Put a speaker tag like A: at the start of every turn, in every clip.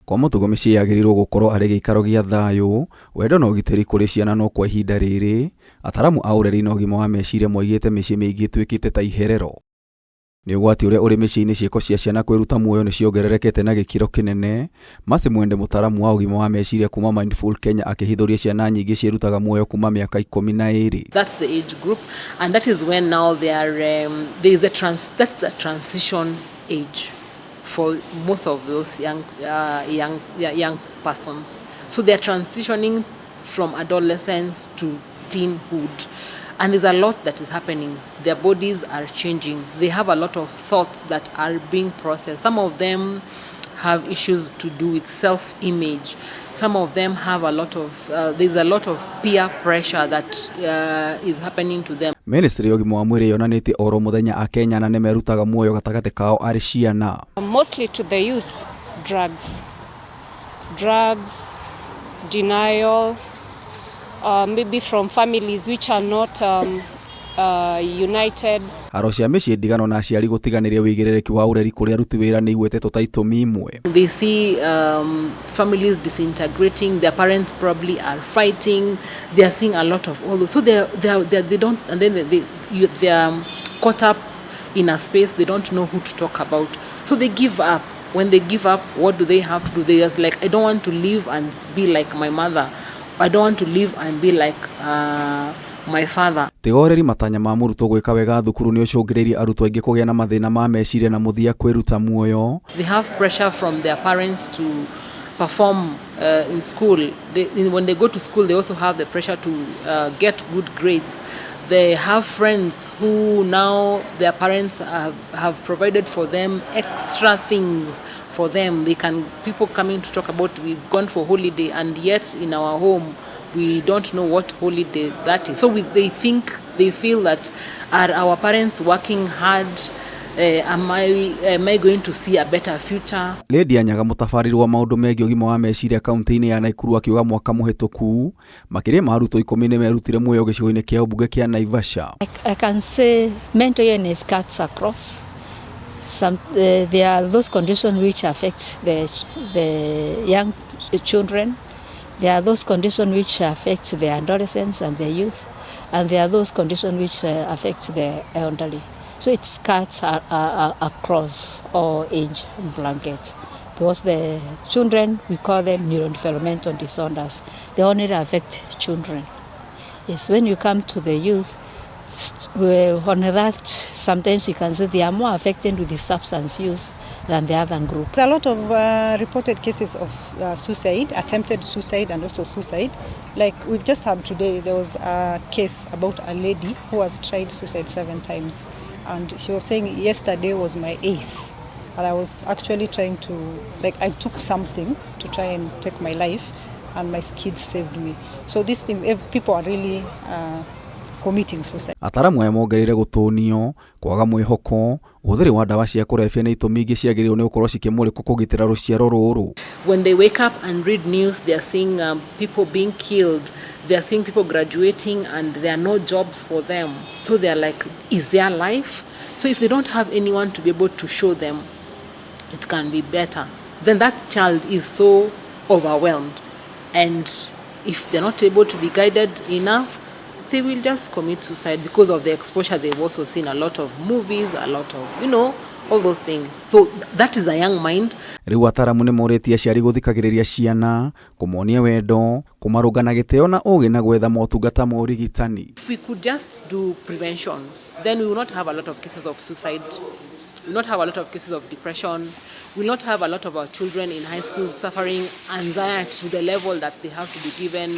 A: Kwa mũtugo mĩciĩ yagĩrĩirwo gũkorwo arĩ gĩikaro gĩa thayũ, wendo na ũgitĩri kũrĩ ciana no kwa ihinda rĩrĩ, ataramu a ũreri na ũgima wa meciria moigĩte mĩciĩ mĩingĩ ĩtuĩkĩte ta iherero. Nĩ ũgwati ũrĩa ũrĩ mĩciĩ-inĩ ciĩko cia ciana kwĩruta muoyo nĩ ciongererekete na gĩkĩro kĩnene. Mercy Mwende, mũtaramu wa ũgima wa meciria kuma Mindful Kenya, akĩhithũria ciana nyingĩ ciĩrutaga muoyo kuma mĩaka 12.
B: That's the age group, and that is when now there is that's a transition age for most of those young persons. So they are transitioning from adolescence to teenhood. And there's a lot that is happening. Their bodies are changing. They have a lot of thoughts that are being processed. Some of them have issues to do with self-image. Some of them have a lot of, there's a lot of peer pressure that is happening to them.
A: Ministry ya ũgima wa mwĩrĩ yonanĩtie oro mũthenya AKENYANA nĩ merutaga muoyo gatagatĩ kao arĩ ciana.
C: Mostly to the youths, drugs, denial, maybe from families which are not united.
A: Haro cia mĩciĩ ndigano na aciari gũtiganĩria wĩigĩrĩrĩki wa ũreri kũrĩ aruti wĩra nĩ igwetetwo ta itũmi imwe.
B: They see families disintegrating, their parents probably are fighting, they are seeing a lot of all those. So they don't, and then they are caught up in a space they don't know who to talk about. So they give up. When they give up, what do they have to do? They just like, I don't want to live and be like my mother. I don't want to live and be like my father.
A: Tegoreri matanya ma mũrutwo gwĩka wega thukuru nĩ ũcũngĩrĩirie arutwo aingĩ kũgĩa na mathĩna ma meciria na mũthia kwĩruta muoyo.
B: They have pressure from their parents to perform in school. When they go to school, they also have the pressure to get good grades. They have friends who now their parents have provided for them extra things for them. People coming to talk about, we've gone for holiday, and yet in our home we don't know what holiday that is. So they feel that, are our parents working hard? Am I going to see a better future?
A: Lady Anyaga, mũtabarĩri wa maũndũ megiĩ ũgima wa meciria kaunti-inĩ ya Nakuru, akiuga mwaka mũhĩtũku makĩria ma arutwo 10 nĩ merutire muoyo gĩcigo-inĩ kĩa ũmbunge kĩa Naivasha.
D: I can say mental illness cuts across. There are those conditions which affect the young children. There are those conditions which affect the adolescents and the youth, and there are those conditions which affect the elderly. So it cuts across all age brackets, because the children, we call them neurodevelopmental disorders. They only affect children. Yes, when you come to the youth, on that, sometimes you can say they are more affected with the substance use than the other group.
E: There are a lot of reported cases of suicide, attempted suicide and also suicide. Like we've just had today, there was a case about a lady who has tried suicide 7 times. And she was saying, yesterday was my 8th. And I was actually trying to, like, I took something to try and take my life, and my kids saved me. So these things, people are really committing suicide.
A: Ataramu aya mongereire gũtũnio, kwaga mwĩhoko, ũhũthĩri wa ndawa cia kũrebia nĩ itũmi ingĩ ciagĩrĩirwo nĩ gũkorwo cikĩmũrĩkwo kũgitĩra rũciaro rũrũ.
B: When they wake up and read news, they are seeing people being killed. They are seeing people graduating and there are no jobs for them. So they are like, is there life? So if they don't have anyone to be able to show them it can be better, then that child is so overwhelmed. And if they're not able to be guided enough, they will just commit suicide because of the exposure. They've also seen a lot of movies, a lot of, all those things. So that is a young mind.
A: Rĩu ataramu nĩ morĩtie aciari gũthikagĩrĩria ciana, kũmonia wendo, kũmarũnga na gĩtĩo na ũgĩ na gwetha motungata ma ũrigitani.
B: If we could just do prevention, then we will not have a lot of cases of suicide. We will not have a lot of cases of depression. We will not have a lot of our children in high schools suffering anxiety to the level that they have to be given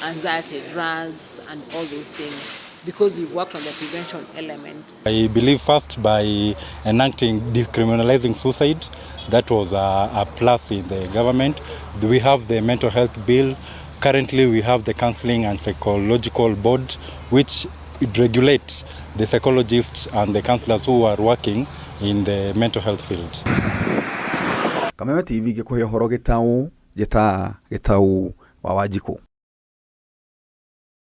B: anxiety drugs and all those things, because we've worked on the prevention element.
F: I believe first by enacting decriminalizing suicide, that was a plus in the government. We have the mental health bill. Currently we have the counseling and psychological board, which it regulates the psychologists and the counselors who are working in the mental health field.
A: Kameme TV gĩkũhe ũhoro gĩtaũ wa Wanjikũ.